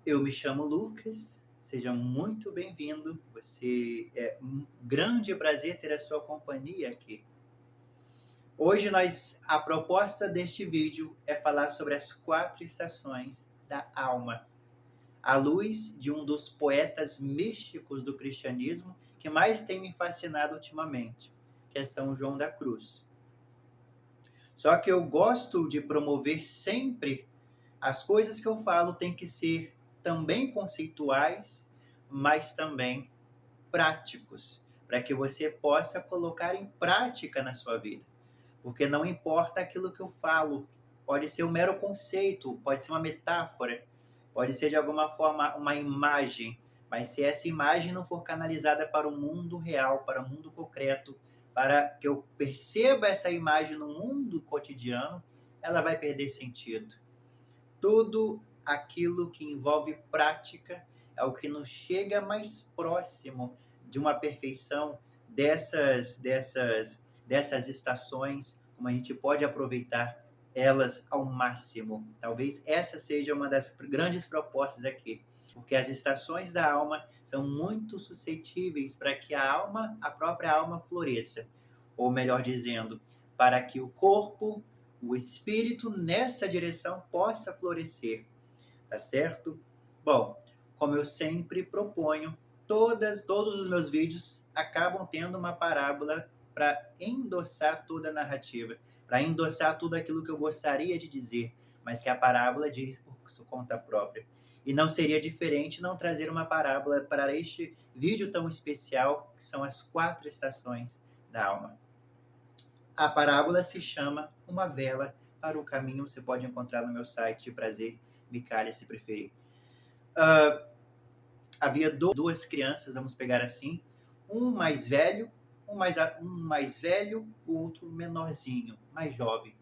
eu me chamo Lucas, seja muito bem-vindo. É um grande prazer ter a sua companhia aqui. Hoje a proposta deste vídeo é falar sobre as 4 estações da alma, à luz de um dos poetas místicos do cristianismo que mais tem me fascinado ultimamente, que é São João da Cruz. Só que eu gosto de promover sempre as coisas que eu falo têm que ser também conceituais, mas também práticos, para que você possa colocar em prática na sua vida. Porque não importa aquilo que eu falo, pode ser um mero conceito, pode ser uma metáfora, pode ser de alguma forma uma imagem, mas se essa imagem não for canalizada para o mundo real, para o mundo concreto, para que eu perceba essa imagem no mundo cotidiano, ela vai perder sentido. Tudo aquilo que envolve prática é o que nos chega mais próximo de uma perfeição dessas estações, como a gente pode aproveitar elas ao máximo. Talvez essa seja uma das grandes propostas aqui, porque as estações da alma são muito suscetíveis para que a própria alma floresça, ou melhor dizendo, para que o corpo, o espírito nessa direção possa florescer, tá certo? Bom, como eu sempre proponho, todos os meus vídeos acabam tendo uma parábola para endossar toda a narrativa, para endossar tudo aquilo que eu gostaria de dizer, mas que a parábola diz por sua conta própria. E não seria diferente não trazer uma parábola para este vídeo tão especial, que são as 4 estações da alma. A parábola se chama Uma Vela para o Caminho. Você pode encontrar no meu site de prazer, Micalha, se preferir. Havia duas crianças, vamos pegar assim, um mais velho, o outro menorzinho, mais jovem.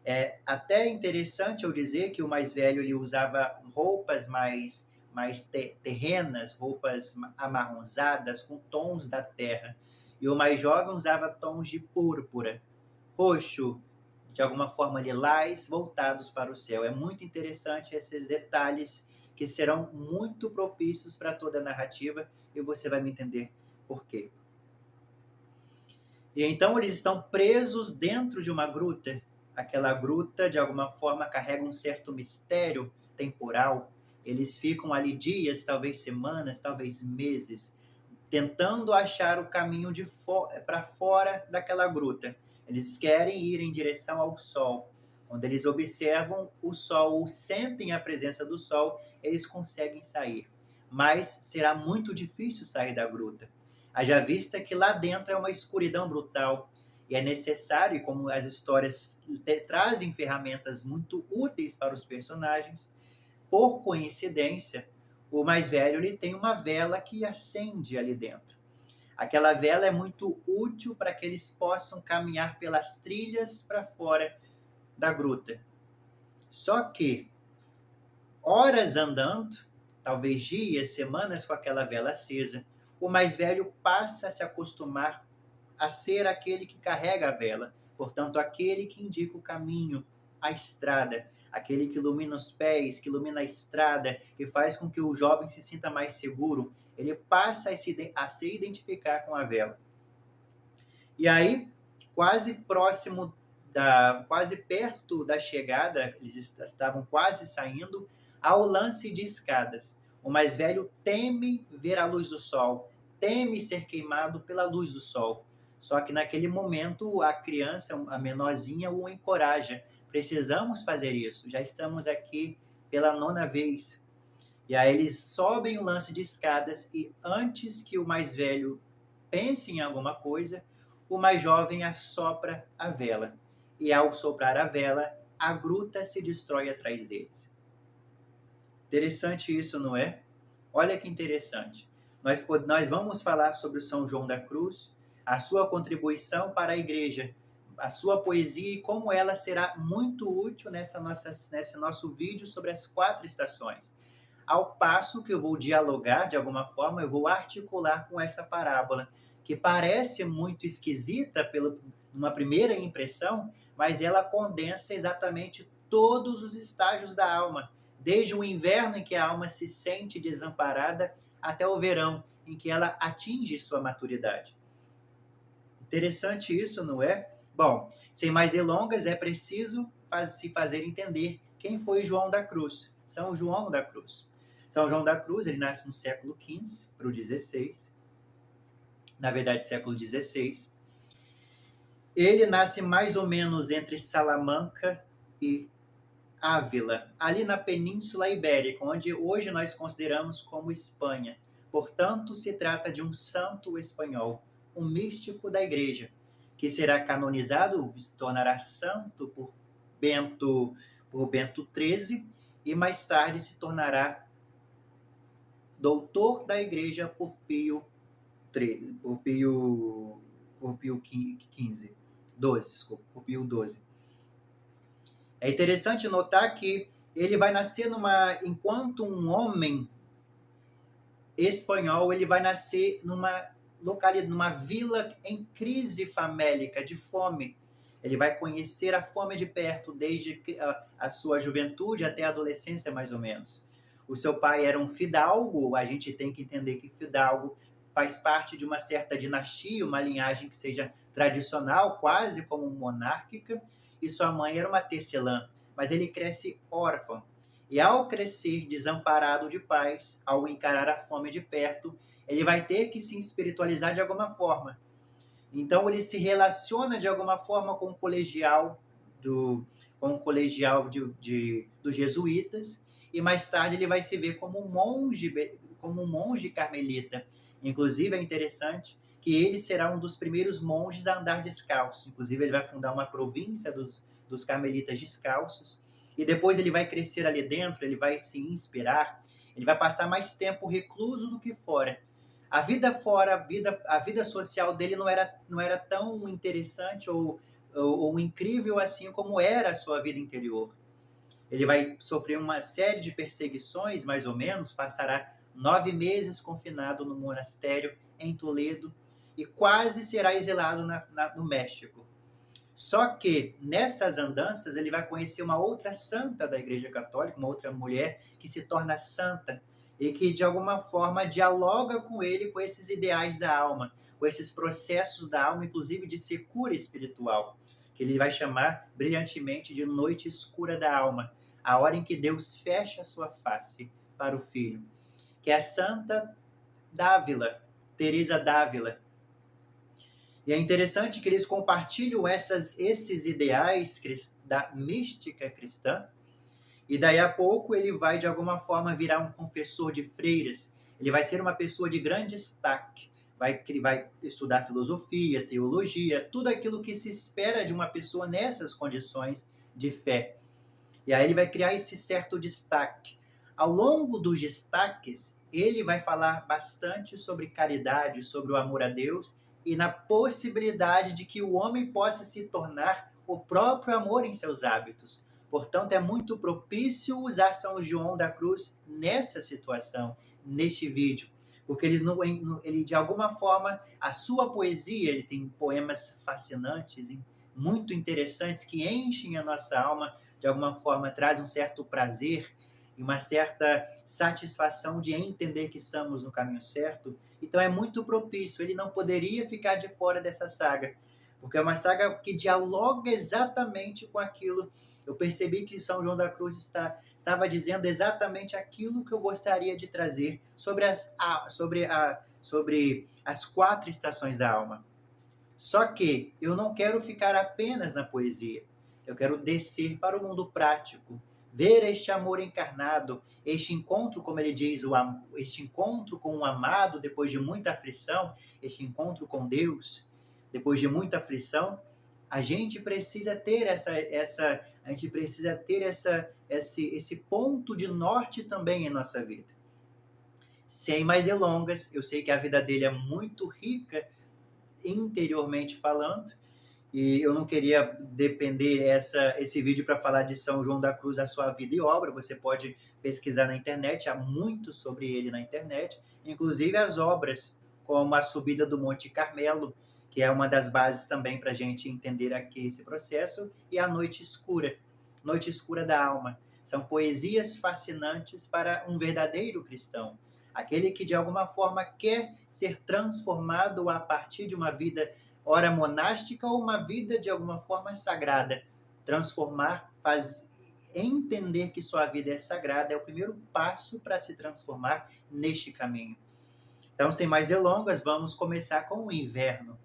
É até interessante eu dizer que o mais velho ele usava roupas mais terrenas, roupas amarronzadas com tons da terra. E o mais jovem usava tons de púrpura, roxo, de alguma forma lilás, voltados para o céu. É muito interessante esses detalhes que serão muito propícios para toda a narrativa e você vai me entender por quê. E então eles estão presos dentro de uma gruta. Aquela gruta, de alguma forma, carrega um certo mistério temporal. Eles ficam ali dias, talvez semanas, talvez meses, tentando achar o caminho para fora daquela gruta. Eles querem ir em direção ao sol. Quando eles observam o sol ou sentem a presença do sol, eles conseguem sair. Mas será muito difícil sair da gruta. Haja vista que lá dentro é uma escuridão brutal e é necessário, como as histórias trazem ferramentas muito úteis para os personagens, por coincidência, o mais velho ele tem uma vela que acende ali dentro. Aquela vela é muito útil para que eles possam caminhar pelas trilhas para fora da gruta. Só que, horas andando, talvez dias, semanas com aquela vela acesa, o mais velho passa a se acostumar a ser aquele que carrega a vela, portanto, aquele que indica o caminho, a estrada, aquele que ilumina os pés, que ilumina a estrada, que faz com que o jovem se sinta mais seguro. Ele passa a se identificar com a vela. E aí, quase perto da chegada, eles estavam quase saindo, ao lance de escadas. O mais velho teme ver a luz do sol, teme ser queimado pela luz do sol. Só que naquele momento a criança, a menorzinha, o encoraja. Precisamos fazer isso, já estamos aqui pela 9ª vez. E aí eles sobem o lance de escadas e antes que o mais velho pense em alguma coisa, o mais jovem assopra a vela. E ao soprar a vela, a gruta se destrói atrás deles. Interessante isso, não é? Olha que interessante. Nós vamos falar sobre o São João da Cruz, a sua contribuição para a igreja, a sua poesia e como ela será muito útil nesse nosso vídeo sobre as 4 estações. Ao passo que eu vou dialogar, de alguma forma, eu vou articular com essa parábola, que parece muito esquisita numa primeira impressão, mas ela condensa exatamente todos os estágios da alma, desde o inverno em que a alma se sente desamparada até o verão em que ela atinge sua maturidade. Interessante isso, não é? Bom, sem mais delongas, é preciso se fazer entender quem foi João da Cruz. São João da Cruz. São João da Cruz, ele nasce no século XV para o XVI, na verdade, século XVI. Ele nasce mais ou menos entre Salamanca e Ávila, ali na Península Ibérica, onde hoje nós consideramos como Espanha. Portanto, se trata de um santo espanhol, um místico da Igreja, que será canonizado, se tornará santo por Bento XIII e mais tarde se tornará doutor da Igreja por Pio XV. Por Pio XII. É interessante notar que ele vai nascer enquanto um homem espanhol, ele vai nascer numa localidade, numa vila em crise famélica, de fome. Ele vai conhecer a fome de perto, desde a sua juventude até a adolescência, mais ou menos. O seu pai era um fidalgo, a gente tem que entender que fidalgo faz parte de uma certa dinastia, uma linhagem que seja tradicional, quase como monárquica, e sua mãe era uma tecelã, mas ele cresce órfão. E ao crescer desamparado de pais, ao encarar a fome de perto, ele vai ter que se espiritualizar de alguma forma. Então ele se relaciona de alguma forma com o colegial dos jesuítas, e mais tarde ele vai se ver como um monge carmelita. Inclusive é interessante que ele será um dos primeiros monges a andar descalço. Inclusive ele vai fundar uma província dos carmelitas descalços, e depois ele vai crescer ali dentro, ele vai se inspirar, ele vai passar mais tempo recluso do que fora. A vida fora, a vida social dele não era tão interessante ou incrível assim como era a sua vida interior. Ele vai sofrer uma série de perseguições, mais ou menos, passará 9 meses confinado no monastério em Toledo e quase será exilado no México. Só que nessas andanças ele vai conhecer uma outra santa da Igreja Católica, uma outra mulher que se torna santa e que de alguma forma dialoga com ele, com esses ideais da alma, com esses processos da alma, inclusive de ser cura espiritual, que ele vai chamar brilhantemente de noite escura da alma, a hora em que Deus fecha a sua face para o Filho, que é a Santa Dávila, Teresa d'Ávila. E é interessante que eles compartilham esses ideais da mística cristã, e daí a pouco ele vai, de alguma forma, virar um confessor de freiras. Ele vai ser uma pessoa de grande destaque, vai estudar filosofia, teologia, tudo aquilo que se espera de uma pessoa nessas condições de fé. E aí ele vai criar esse certo destaque. Ao longo dos destaques, ele vai falar bastante sobre caridade, sobre o amor a Deus, e na possibilidade de que o homem possa se tornar o próprio amor em seus hábitos. Portanto, é muito propício usar São João da Cruz nessa situação, neste vídeo, porque ele de alguma forma, a sua poesia, ele tem poemas fascinantes, muito interessantes, que enchem a nossa alma, de alguma forma, traz um certo prazer e uma certa satisfação de entender que estamos no caminho certo. Então é muito propício, ele não poderia ficar de fora dessa saga, porque é uma saga que dialoga exatamente com aquilo. Eu percebi que São João da Cruz estava dizendo exatamente aquilo que eu gostaria de trazer sobre as 4 estações da alma. Só que eu não quero ficar apenas na poesia, eu quero descer para o mundo prático, ver este amor encarnado, este encontro, como ele diz, este encontro com o amado depois de muita aflição, este encontro com Deus depois de muita aflição. A gente precisa ter esse ponto de norte também em nossa vida. Sem mais delongas, eu sei que a vida dele é muito rica interiormente falando, e eu não queria depender esse vídeo para falar de São João da Cruz, a sua vida e obra. Você pode pesquisar na internet, há muito sobre ele na internet, inclusive as obras como a Subida do Monte Carmelo, que é uma das bases também para a gente entender aqui esse processo, e a Noite Escura da Alma. São poesias fascinantes para um verdadeiro cristão. Aquele que de alguma forma quer ser transformado a partir de uma vida, ora monástica, ou uma vida de alguma forma sagrada. Transformar, entender que sua vida é sagrada é o primeiro passo para se transformar neste caminho. Então, sem mais delongas, vamos começar com o inverno.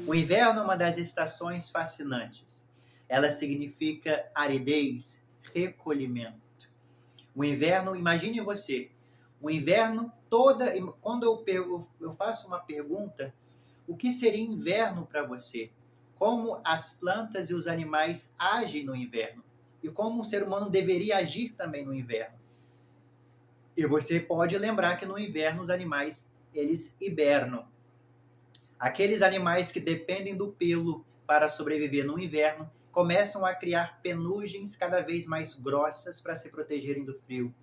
O inverno é uma das estações fascinantes. Ela significa aridez, recolhimento. O inverno, imagine você, o inverno quando eu faço uma pergunta, o que seria inverno para você? Como as plantas e os animais agem no inverno? E como o ser humano deveria agir também no inverno? E você pode lembrar que no inverno os animais, eles hibernam. Aqueles animais que dependem do pelo para sobreviver no inverno começam a criar penugens cada vez mais grossas para se protegerem do frio.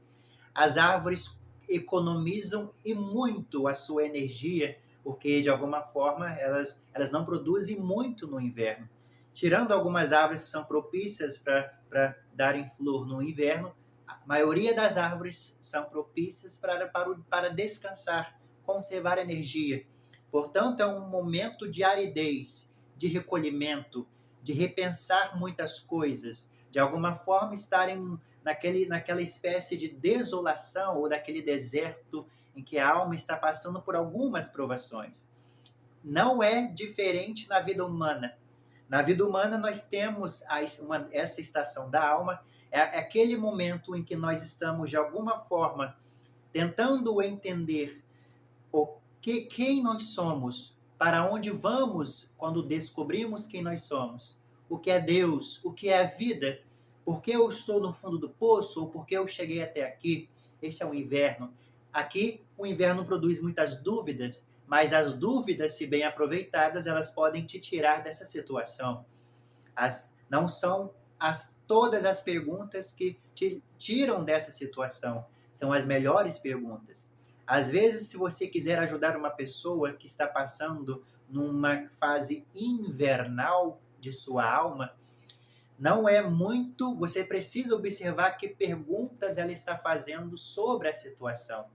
As árvores economizam e muito a sua energia, porque de alguma forma elas não produzem muito no inverno. Tirando algumas árvores que são propícias para darem flor no inverno, a maioria das árvores são propícias para descansar, conservar energia. Portanto, é um momento de aridez, de recolhimento, de repensar muitas coisas, de alguma forma estarem naquela espécie de desolação ou daquele deserto em que a alma está passando por algumas provações. Não é diferente na vida humana. Na vida humana, nós temos essa estação da alma, é aquele momento em que nós estamos, de alguma forma, tentando entender quem nós somos, para onde vamos quando descobrimos quem nós somos, o que é Deus, o que é a vida, por que eu estou no fundo do poço ou por que eu cheguei até aqui. Este é o inverno. Aqui, o inverno produz muitas dúvidas, mas as dúvidas, se bem aproveitadas, elas podem te tirar dessa situação. Não são todas as perguntas que te tiram dessa situação. São as melhores perguntas. Às vezes, se você quiser ajudar uma pessoa que está passando numa fase invernal de sua alma, não é muito, você precisa observar que perguntas ela está fazendo sobre a situação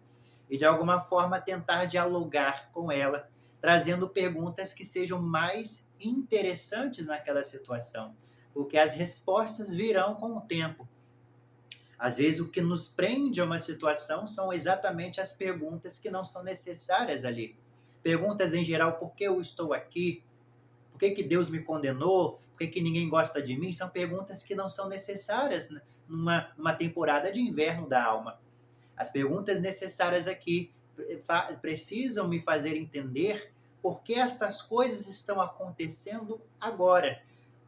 e de alguma forma tentar dialogar com ela, trazendo perguntas que sejam mais interessantes naquela situação, porque as respostas virão com o tempo. Às vezes o que nos prende a uma situação são exatamente as perguntas que não são necessárias ali. Perguntas em geral, por que eu estou aqui? Por que Deus me condenou? Por que ninguém gosta de mim? São perguntas que não são necessárias numa temporada de inverno da alma. As perguntas necessárias aqui precisam me fazer entender por que estas coisas estão acontecendo agora.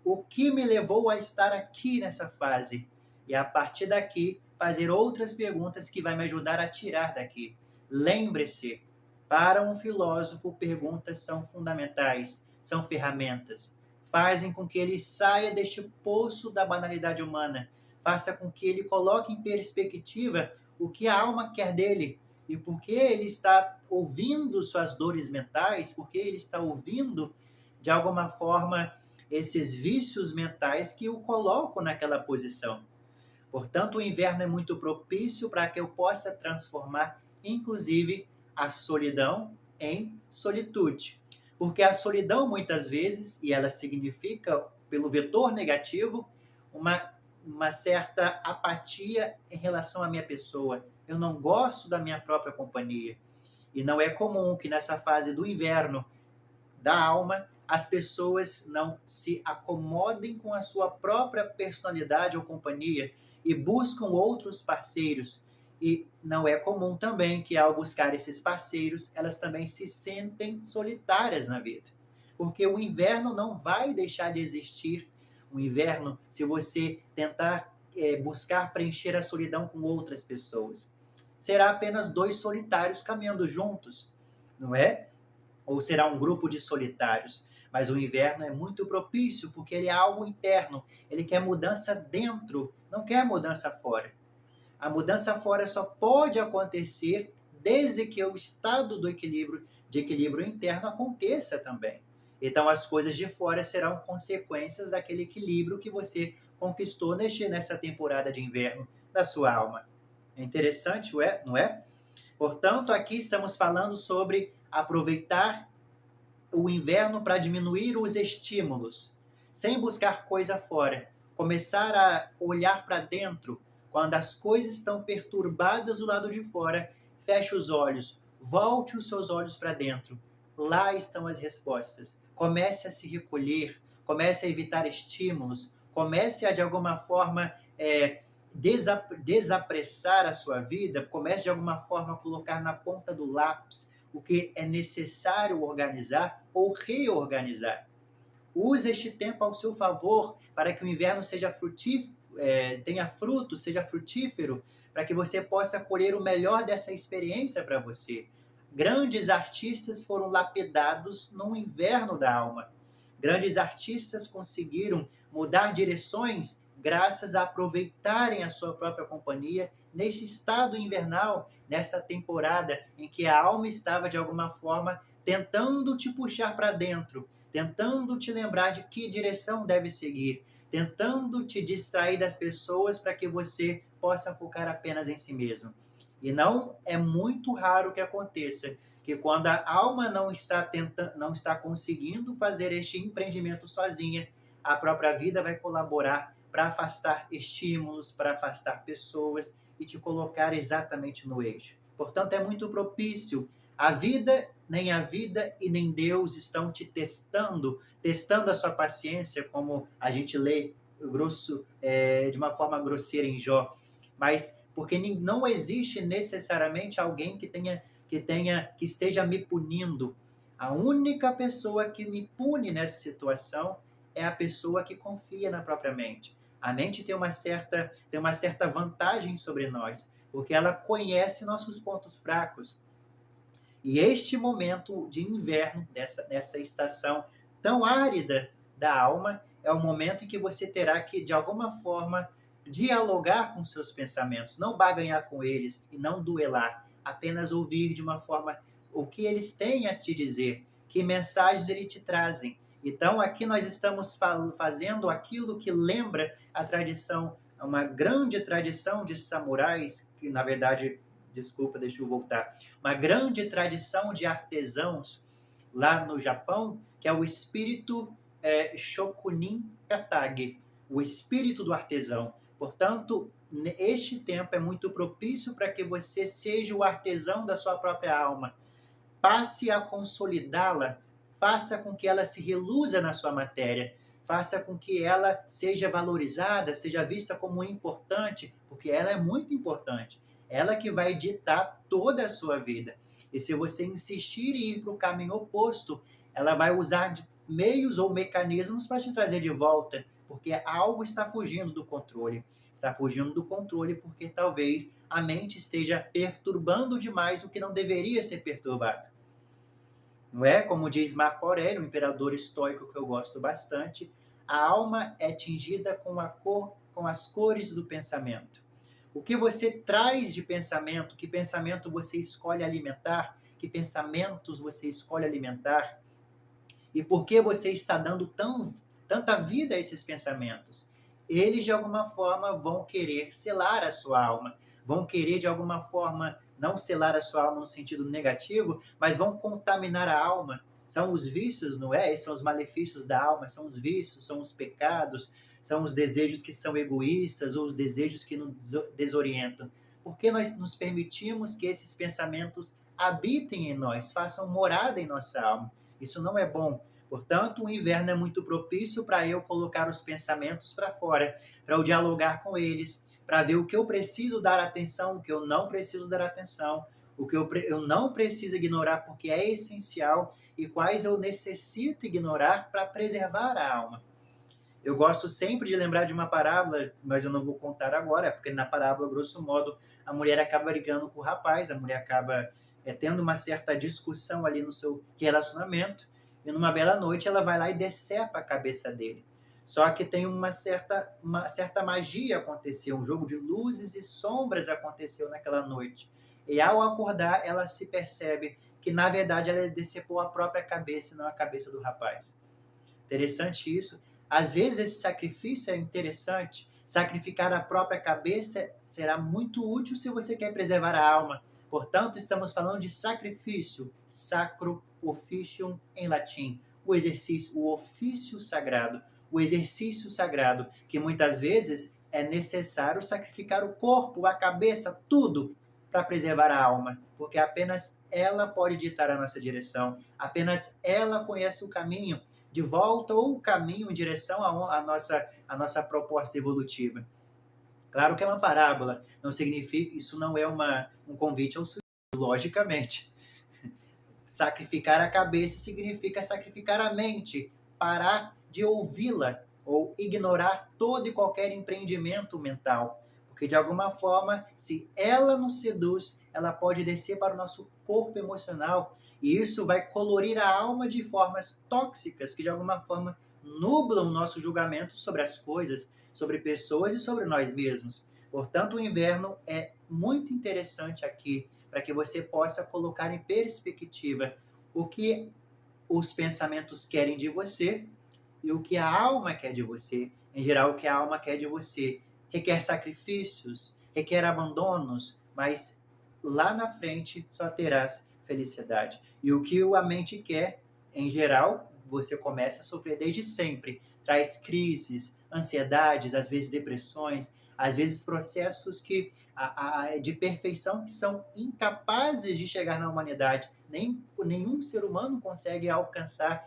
O que me levou a estar aqui nessa fase? E a partir daqui, fazer outras perguntas que vai me ajudar a tirar daqui. Lembre-se, para um filósofo, perguntas são fundamentais, são ferramentas. Fazem com que ele saia deste poço da banalidade humana. Faça com que ele coloque em perspectiva o que a alma quer dele e por que ele está ouvindo suas dores mentais, porque ele está ouvindo, de alguma forma, esses vícios mentais que o colocam naquela posição. Portanto, o inverno é muito propício para que eu possa transformar, inclusive, a solidão em solitude. Porque a solidão, muitas vezes, e ela significa, pelo vetor negativo, uma certa apatia em relação à minha pessoa. Eu não gosto da minha própria companhia. E não é comum que nessa fase do inverno da alma, as pessoas não se acomodem com a sua própria personalidade ou companhia e buscam outros parceiros. E não é comum também que, ao buscar esses parceiros, elas também se sentem solitárias na vida. Porque o inverno não vai deixar de existir. O inverno, se você tentar buscar preencher a solidão com outras pessoas, será apenas dois solitários caminhando juntos, não é? Ou será um grupo de solitários. Mas o inverno é muito propício porque ele é algo interno. Ele quer mudança dentro, não quer mudança fora. A mudança fora só pode acontecer desde que o estado de equilíbrio interno aconteça também. Então as coisas de fora serão consequências daquele equilíbrio que você conquistou nessa temporada de inverno da sua alma. É interessante, não é? Portanto, aqui estamos falando sobre aproveitar o inverno para diminuir os estímulos, sem buscar coisa fora. Começar a olhar para dentro. Quando as coisas estão perturbadas do lado de fora, feche os olhos, volte os seus olhos para dentro. Lá estão as respostas. Comece a se recolher, comece a evitar estímulos, comece a, de alguma forma, desapressar a sua vida, comece, de alguma forma, a colocar na ponta do lápis o que é necessário organizar ou reorganizar. Use este tempo ao seu favor para que o inverno seja tenha fruto, seja frutífero, para que você possa colher o melhor dessa experiência para você. Grandes artistas foram lapidados no inverno da alma. Grandes artistas conseguiram mudar direções graças a aproveitarem a sua própria companhia neste estado invernal, nessa temporada em que a alma estava, de alguma forma, tentando te puxar para dentro, tentando te lembrar de que direção deve seguir, tentando te distrair das pessoas para que você possa focar apenas em si mesmo. E não é muito raro que aconteça que quando a alma não está conseguindo fazer este empreendimento sozinha, a própria vida vai colaborar para afastar estímulos, para afastar pessoas e te colocar exatamente no eixo. Portanto, é muito propício. Nem a vida e nem Deus estão te testando a sua paciência, como a gente lê de uma forma grosseira em Jó. Mas porque não existe necessariamente alguém que esteja me punindo. A única pessoa que me pune nessa situação é a pessoa que confia na própria mente. A mente tem uma certa vantagem sobre nós, porque ela conhece nossos pontos fracos. E este momento de inverno, nessa estação tão árida da alma, é o momento em que você terá que, de alguma forma, dialogar com seus pensamentos, não barganhar com eles e não duelar, apenas ouvir de uma forma o que eles têm a te dizer, que mensagens eles te trazem. Então, aqui nós estamos fazendo aquilo que lembra a tradição, uma grande tradição de samurais, que na verdade, desculpa, deixa eu voltar, uma grande tradição de artesãos lá no Japão, que é o espírito Shokunin Katage, o espírito do artesão. Portanto, este tempo é muito propício para que você seja o artesão da sua própria alma. Passe a consolidá-la, faça com que ela se reluza na sua matéria, faça com que ela seja valorizada, seja vista como importante, porque ela é muito importante. Ela que vai ditar toda a sua vida. E se você insistir em ir para o caminho oposto, ela vai usar de meios ou mecanismos para te trazer de volta, porque algo está fugindo do controle. Está fugindo do controle porque talvez a mente esteja perturbando demais o que não deveria ser perturbado. Não é? Como diz Marco Aurélio, um imperador estoico que eu gosto bastante, a alma é tingida com as cores do pensamento. O que você traz de pensamento, que pensamento você escolhe alimentar, que pensamentos você escolhe alimentar, e por que você está dando tanta vida a esses pensamentos? Eles, de alguma forma, vão querer selar a sua alma, vão querer, de alguma forma, não selar a sua alma no sentido negativo, mas vão contaminar a alma. São os vícios, não é? Esses são os malefícios da alma, são os vícios, são os pecados, são os desejos que são egoístas ou os desejos que nos desorientam. Por que nós nos permitimos que esses pensamentos habitem em nós, façam morada em nossa alma? Isso não é bom. Portanto, o inverno é muito propício para eu colocar os pensamentos para fora, para eu dialogar com eles, para ver o que eu preciso dar atenção, o que eu não preciso dar atenção, o que eu não preciso ignorar porque é essencial e quais eu necessito ignorar para preservar a alma. Eu gosto sempre de lembrar de uma parábola, mas eu não vou contar agora, porque na parábola, grosso modo, a mulher acaba brigando com o rapaz, a mulher acaba tendo uma certa discussão ali no seu relacionamento, e numa bela noite ela vai lá e decepa a cabeça dele. Só que tem uma certa magia aconteceu, um jogo de luzes e sombras aconteceu naquela noite. E ao acordar, ela se percebe que na verdade ela decepou a própria cabeça e não a cabeça do rapaz. Interessante isso. Às vezes esse sacrifício é interessante. Sacrificar a própria cabeça será muito útil se você quer preservar a alma. Portanto, estamos falando de sacrifício, sacro officium em latim, o exercício, o ofício sagrado, o exercício sagrado, que muitas vezes é necessário sacrificar o corpo, a cabeça, tudo para preservar a alma, porque apenas ela pode ditar a nossa direção, apenas ela conhece o caminho de volta ou o caminho em direção à nossa proposta evolutiva. Claro que é uma parábola, não significa, isso não é um convite ao suicídio, logicamente. Sacrificar a cabeça significa sacrificar a mente, parar de ouvi-la ou ignorar todo e qualquer empreendimento mental. Porque, de alguma forma, se ela nos seduz, ela pode descer para o nosso corpo emocional e isso vai colorir a alma de formas tóxicas que, de alguma forma, nublam o nosso julgamento sobre as coisas, sobre pessoas e sobre nós mesmos. Portanto, o inverno é muito interessante aqui para que você possa colocar em perspectiva o que os pensamentos querem de você e o que a alma quer de você. Em geral, o que a alma quer de você requer sacrifícios, requer abandonos, mas lá na frente só terás felicidade. E o que a mente quer, em geral, você começa a sofrer desde sempre. Traz crises, ansiedades, às vezes depressões, às vezes processos de perfeição que são incapazes de chegar na humanidade. Nenhum ser humano consegue alcançar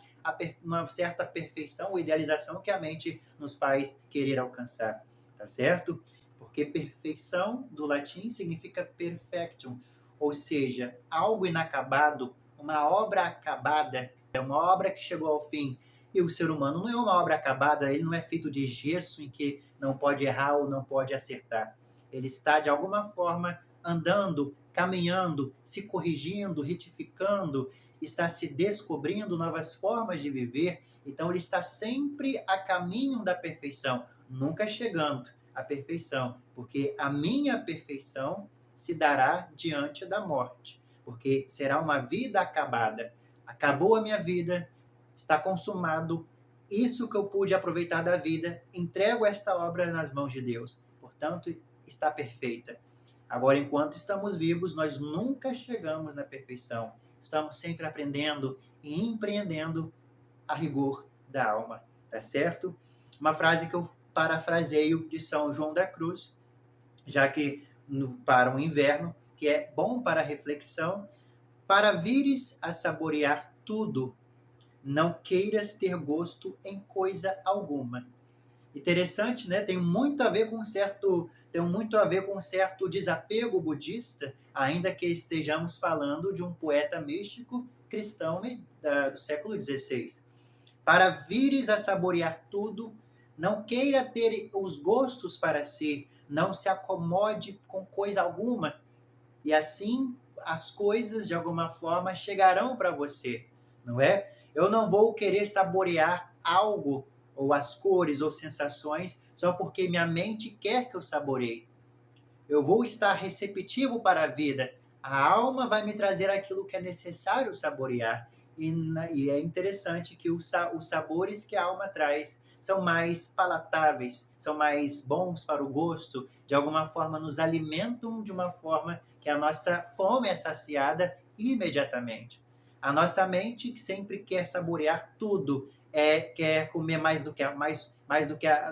uma certa perfeição ou idealização que a mente nos faz querer alcançar. Tá certo? Porque perfeição, do latim, significa perfectum, ou seja, algo inacabado, uma obra acabada, é uma obra que chegou ao fim. E o ser humano não é uma obra acabada, ele não é feito de gesso em que não pode errar ou não pode acertar. Ele está, de alguma forma, andando, caminhando, se corrigindo, retificando, está se descobrindo novas formas de viver. Então, ele está sempre a caminho da perfeição, nunca chegando à perfeição, porque a minha perfeição se dará diante da morte, porque será uma vida acabada. Acabou a minha vida, está consumado, isso que eu pude aproveitar da vida, entrego esta obra nas mãos de Deus. Portanto, está perfeita. Agora, enquanto estamos vivos, nós nunca chegamos na perfeição. Estamos sempre aprendendo e empreendendo a rigor da alma, tá certo? Uma frase que eu parafraseio de São João da Cruz, já que para o inverno, que é bom para a reflexão, para vires a saborear tudo, não queiras ter gosto em coisa alguma. Interessante, né? Tem muito a ver com um certo desapego budista, ainda que estejamos falando de um poeta místico cristão do século XVI. Para vires a saborear tudo, não queira ter os gostos para si, não se acomode com coisa alguma, e assim as coisas de alguma forma chegarão para você, não é? Eu não vou querer saborear algo, ou as cores ou sensações, só porque minha mente quer que eu saboreie. Eu vou estar receptivo para a vida. A alma vai me trazer aquilo que é necessário saborear. E é interessante que os sabores que a alma traz são mais palatáveis, são mais bons para o gosto, de alguma forma nos alimentam de uma forma que a nossa fome é saciada imediatamente. A nossa mente que sempre quer saborear tudo, quer comer mais do que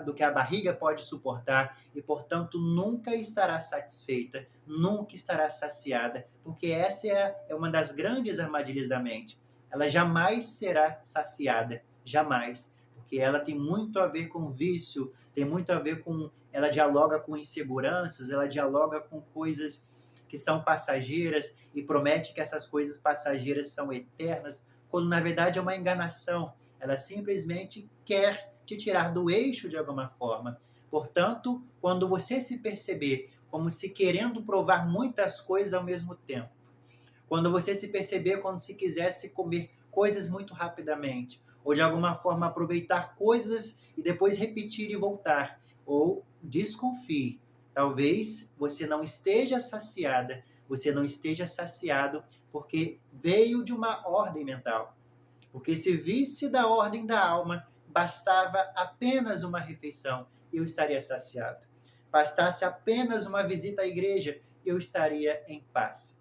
do que a barriga pode suportar e, portanto, nunca estará satisfeita, nunca estará saciada, porque essa é uma das grandes armadilhas da mente. Ela jamais será saciada, jamais, porque ela tem muito a ver com vício, tem muito a ver com, ela dialoga com inseguranças, ela dialoga com coisas que são passageiras e promete que essas coisas passageiras são eternas, quando na verdade é uma enganação. Ela simplesmente quer te tirar do eixo de alguma forma. Portanto, quando você se perceber como se querendo provar muitas coisas ao mesmo tempo, quando você se perceber como se quisesse comer coisas muito rapidamente, ou de alguma forma aproveitar coisas e depois repetir e voltar, ou desconfie, talvez você não esteja saciada, você não esteja saciado, porque veio de uma ordem mental. Porque se visse da ordem da alma, bastava apenas uma refeição e eu estaria saciado. Bastasse apenas uma visita à igreja, eu estaria em paz.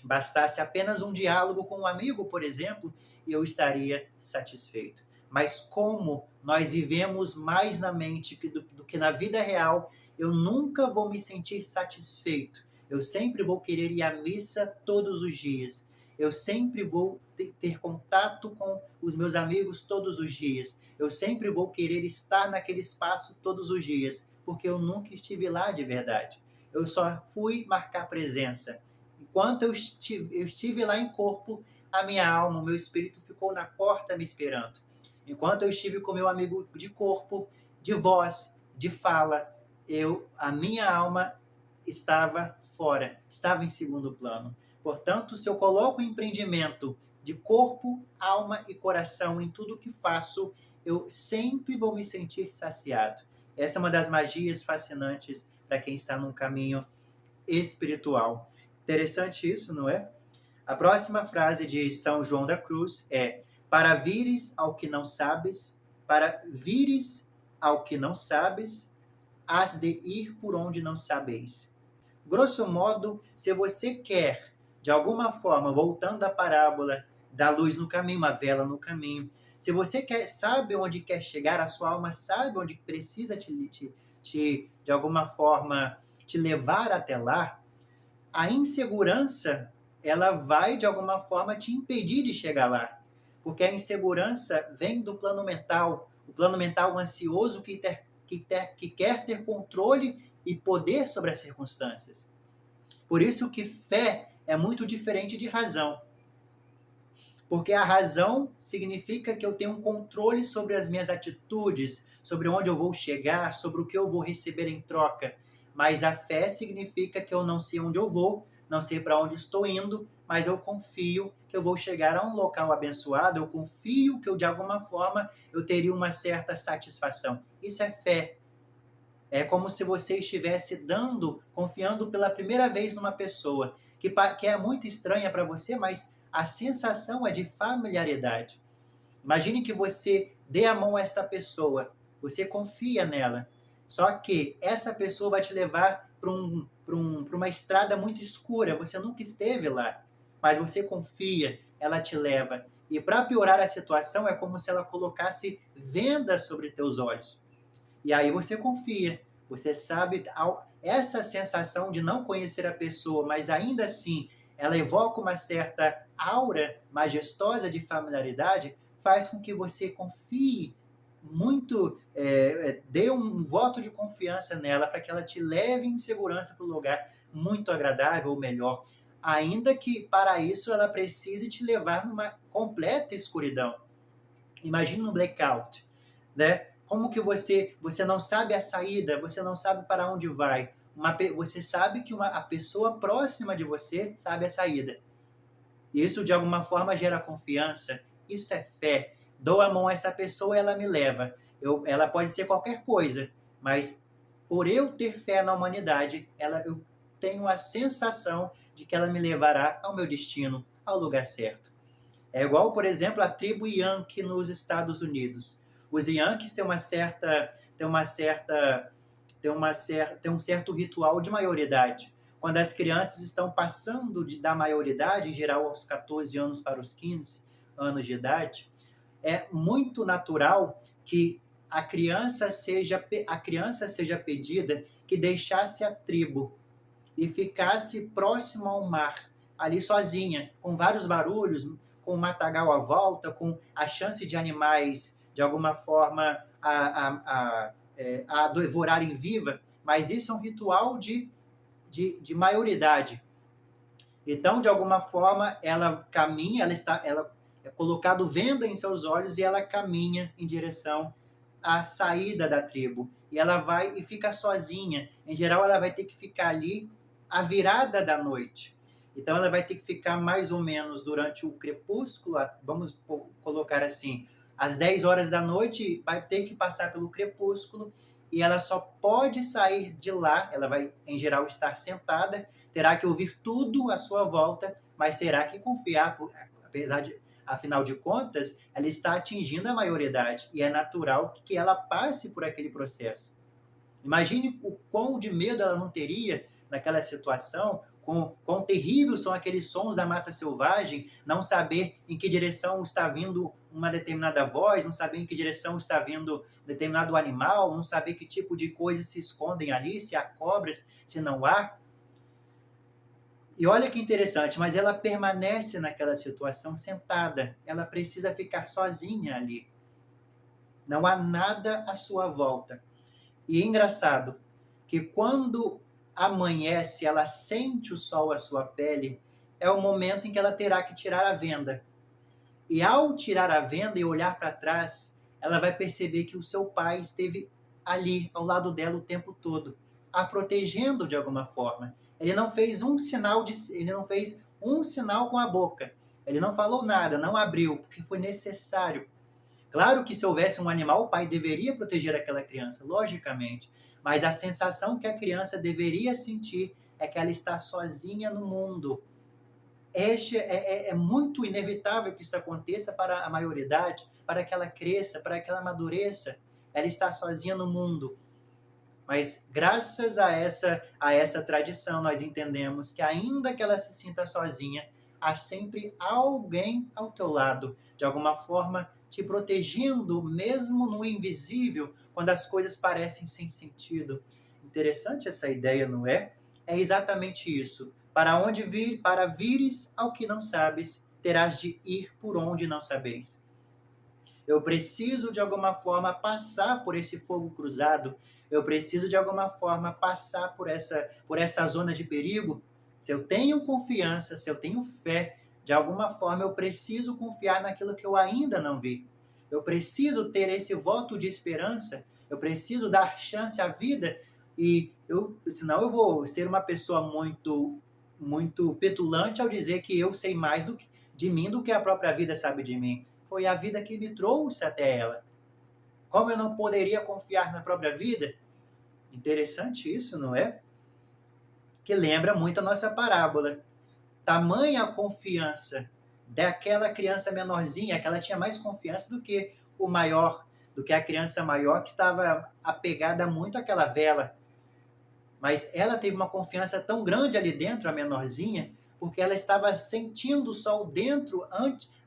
Bastasse apenas um diálogo com um amigo, por exemplo, e eu estaria satisfeito. Mas como nós vivemos mais na mente do que na vida real, eu nunca vou me sentir satisfeito. Eu sempre vou querer ir à missa todos os dias. Eu sempre vou ter contato com os meus amigos todos os dias. Eu sempre vou querer estar naquele espaço todos os dias, porque eu nunca estive lá de verdade. Eu só fui marcar presença. Enquanto eu estive lá em corpo, a minha alma, o meu espírito ficou na porta me esperando. Enquanto eu estive com meu amigo de corpo, de voz, de fala, a minha alma estava fora, estava em segundo plano. Portanto, se eu coloco o empreendimento de corpo, alma e coração em tudo que faço, eu sempre vou me sentir saciado. Essa é uma das magias fascinantes para quem está num caminho espiritual. Interessante isso, não é? A próxima frase de São João da Cruz é: para vires ao que não sabes, hás de ir por onde não sabeis. Grosso modo, se você quer, de alguma forma, voltando à parábola da luz no caminho, uma vela no caminho, se você sabe onde quer chegar, a sua alma sabe onde precisa de alguma forma, te levar até lá, a insegurança, ela vai, de alguma forma, te impedir de chegar lá. Porque a insegurança vem do plano mental, o plano mental ansioso que quer ter controle e poder sobre as circunstâncias. Por isso que fé é muito diferente de razão. Porque a razão significa que eu tenho um controle sobre as minhas atitudes, sobre onde eu vou chegar, sobre o que eu vou receber em troca. Mas a fé significa que eu não sei onde eu vou, não sei para onde estou indo, mas eu confio que eu vou chegar a um local abençoado, eu confio que de alguma forma eu teria uma certa satisfação. Isso é fé. É como se você estivesse confiando pela primeira vez numa pessoa que é muito estranha para você, mas a sensação é de familiaridade. Imagine que você dê a mão a esta pessoa, você confia nela, só que essa pessoa vai te levar para uma estrada muito escura, você nunca esteve lá, mas você confia, ela te leva. E para piorar a situação, é como se ela colocasse vendas sobre teus olhos. E aí você confia, você sabe, essa sensação de não conhecer a pessoa, mas ainda assim ela evoca uma certa aura majestosa de familiaridade, faz com que você confie muito, dê um voto de confiança nela para que ela te leve em segurança para um lugar muito agradável ou melhor, ainda que para isso ela precise te levar numa completa escuridão. Imagina um blackout, né? Como que você não sabe a saída, você não sabe para onde vai. Você sabe que a pessoa próxima de você sabe a saída. Isso, de alguma forma, gera confiança. Isso é fé. Dou a mão a essa pessoa, ela me leva. Ela pode ser qualquer coisa, mas por eu ter fé na humanidade, eu tenho a sensação de que ela me levará ao meu destino, ao lugar certo. É igual, por exemplo, a tribo Yankee nos Estados Unidos. Os Yankees têm um certo ritual de maioridade. Quando as crianças estão passando da maioridade, em geral aos 14 anos para os 15 anos de idade, é muito natural que a criança seja pedida que deixasse a tribo e ficasse próximo ao mar, ali sozinha, com vários barulhos, com o matagal à volta, com a chance de animais, de alguma forma, a devorarem viva, mas isso é um ritual de maioridade. Então, de alguma forma, ela caminha, ela é colocado venda em seus olhos e ela caminha em direção à saída da tribo. E ela vai e fica sozinha. Em geral, ela vai ter que ficar ali à virada da noite. Então, ela vai ter que ficar mais ou menos durante o crepúsculo, vamos colocar assim, às 10 horas da noite, vai ter que passar pelo crepúsculo e ela só pode sair de lá, ela vai, em geral, estar sentada, terá que ouvir tudo à sua volta, mas terá que confiar, apesar de, afinal de contas, ela está atingindo a maioridade, e é natural que ela passe por aquele processo. Imagine o quão de medo ela não teria naquela situação, quão terríveis são aqueles sons da mata selvagem, não saber em que direção está vindo uma determinada voz, não saber em que direção está vindo um determinado animal, não saber que tipo de coisas se escondem ali, se há cobras, se não há. E olha que interessante, mas ela permanece naquela situação sentada, ela precisa ficar sozinha ali. Não há nada à sua volta. E é engraçado que quando amanhece, ela sente o sol à sua pele, é o momento em que ela terá que tirar a venda. E ao tirar a venda e olhar para trás, ela vai perceber que o seu pai esteve ali, ao lado dela o tempo todo, a protegendo de alguma forma. Ele não fez um sinal com a boca. Ele não falou nada, não abriu, porque foi necessário. Claro que se houvesse um animal, o pai deveria proteger aquela criança, logicamente. Mas a sensação que a criança deveria sentir é que ela está sozinha no mundo. É muito inevitável que isso aconteça para a maioridade, para que ela cresça, para que ela amadureça. Ela está sozinha no mundo. Mas graças a essa tradição, nós entendemos que ainda que ela se sinta sozinha, há sempre alguém ao teu lado, de alguma forma te protegendo, mesmo no invisível, quando as coisas parecem sem sentido. Interessante essa ideia, não é? É exatamente isso. Para vires ao que não sabes, terás de ir por onde não sabeis. Eu preciso, de alguma forma, passar por esse fogo cruzado. Eu preciso, de alguma forma, passar por essa zona de perigo. Se eu tenho confiança, se eu tenho fé, de alguma forma eu preciso confiar naquilo que eu ainda não vi. Eu preciso ter esse voto de esperança. Eu preciso dar chance à vida. Senão eu vou ser uma pessoa muito petulante ao dizer que eu sei mais de mim do que a própria vida sabe de mim. Foi a vida que me trouxe até ela. Como eu não poderia confiar na própria vida? Interessante isso, não é? Que lembra muito a nossa parábola. Tamanha a confiança daquela criança menorzinha, que ela tinha mais confiança do que o maior, do que a criança maior que estava apegada muito àquela vela. Mas ela teve uma confiança tão grande ali dentro, a menorzinha, porque ela estava sentindo o sol dentro,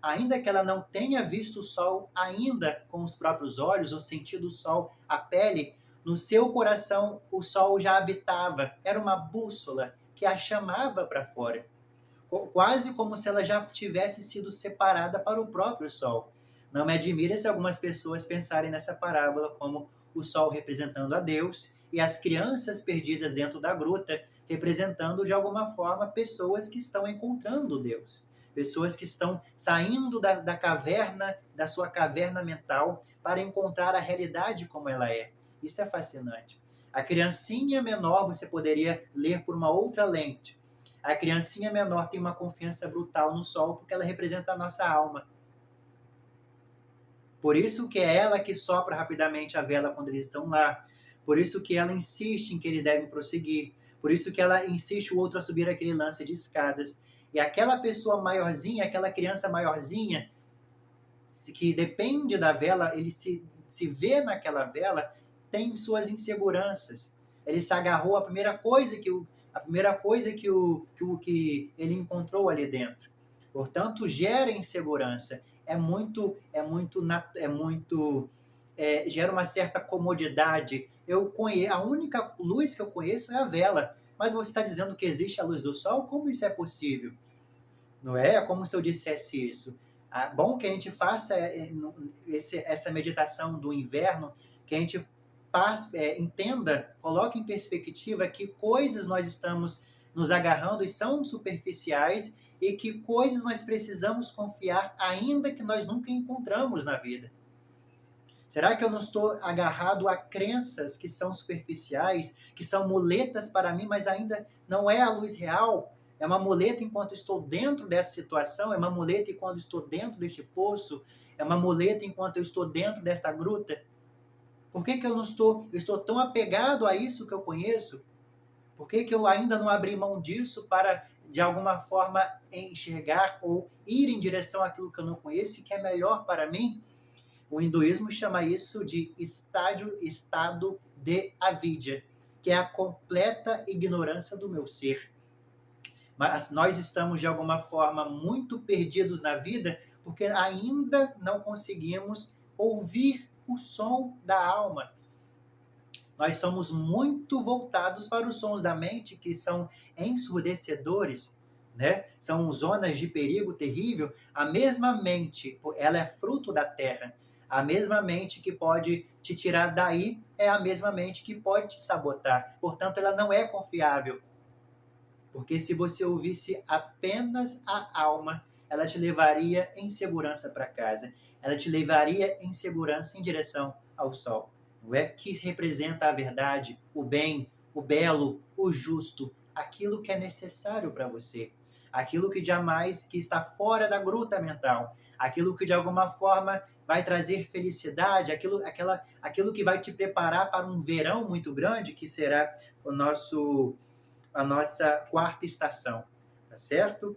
ainda que ela não tenha visto o sol ainda com os próprios olhos, ou sentido o sol, a pele, no seu coração o sol já habitava. Era uma bússola que a chamava para fora. Quase como se ela já tivesse sido separada para o próprio sol. Não me admira se algumas pessoas pensarem nessa parábola como o sol representando a Deus e as crianças perdidas dentro da gruta representando, de alguma forma, pessoas que estão encontrando Deus. Pessoas que estão saindo da caverna, da sua caverna mental, para encontrar a realidade como ela é. Isso é fascinante. A criancinha menor você poderia ler por uma outra lente. A criancinha menor tem uma confiança brutal no sol porque ela representa a nossa alma. Por isso que é ela que sopra rapidamente a vela quando eles estão lá. Por isso que ela insiste em que eles devem prosseguir. Por isso que ela insiste o outro a subir aquele lance de escadas. E aquela pessoa maiorzinha, aquela criança maiorzinha, que depende da vela, ele se vê naquela vela, tem suas inseguranças. Ele se agarrou à primeira coisa que ele encontrou ali dentro. Portanto, gera insegurança. Gera uma certa comodidade. A única luz que eu conheço é a vela. Mas você está dizendo que existe a luz do sol? Como isso é possível? Não é? É como se eu dissesse isso. Bom que a gente faça essa meditação do inverno, que a gente entenda, coloque em perspectiva que coisas nós estamos nos agarrando e são superficiais e que coisas nós precisamos confiar ainda que nós nunca encontramos na vida. Será que eu não estou agarrado a crenças que são superficiais, que são muletas para mim, mas ainda não é a luz real? É uma muleta enquanto estou dentro dessa situação, é uma muleta enquanto estou dentro deste poço, é uma muleta enquanto eu estou dentro desta gruta. Por que que eu estou tão apegado a isso que eu conheço? Por que que eu ainda não abri mão disso para, de alguma forma, enxergar ou ir em direção àquilo que eu não conheço e que é melhor para mim? O hinduísmo chama isso de estado de avidya, que é a completa ignorância do meu ser. Mas nós estamos, de alguma forma, muito perdidos na vida porque ainda não conseguimos ouvir o som da alma. Nós somos muito voltados para os sons da mente, que são ensurdecedores, né? São zonas de perigo terrível. A mesma mente, ela é fruto da terra. A mesma mente que pode te tirar daí é a mesma mente que pode te sabotar. Portanto, ela não é confiável. Porque se você ouvisse apenas a alma, ela te levaria em segurança para casa. Ela te levaria em segurança em direção ao sol. Não é? Que representa a verdade, o bem, o belo, o justo, aquilo que é necessário para você. Aquilo que jamais, que está fora da gruta mental. Aquilo que de alguma forma vai trazer felicidade, aquilo que vai te preparar para um verão muito grande, que será a nossa quarta estação, tá certo?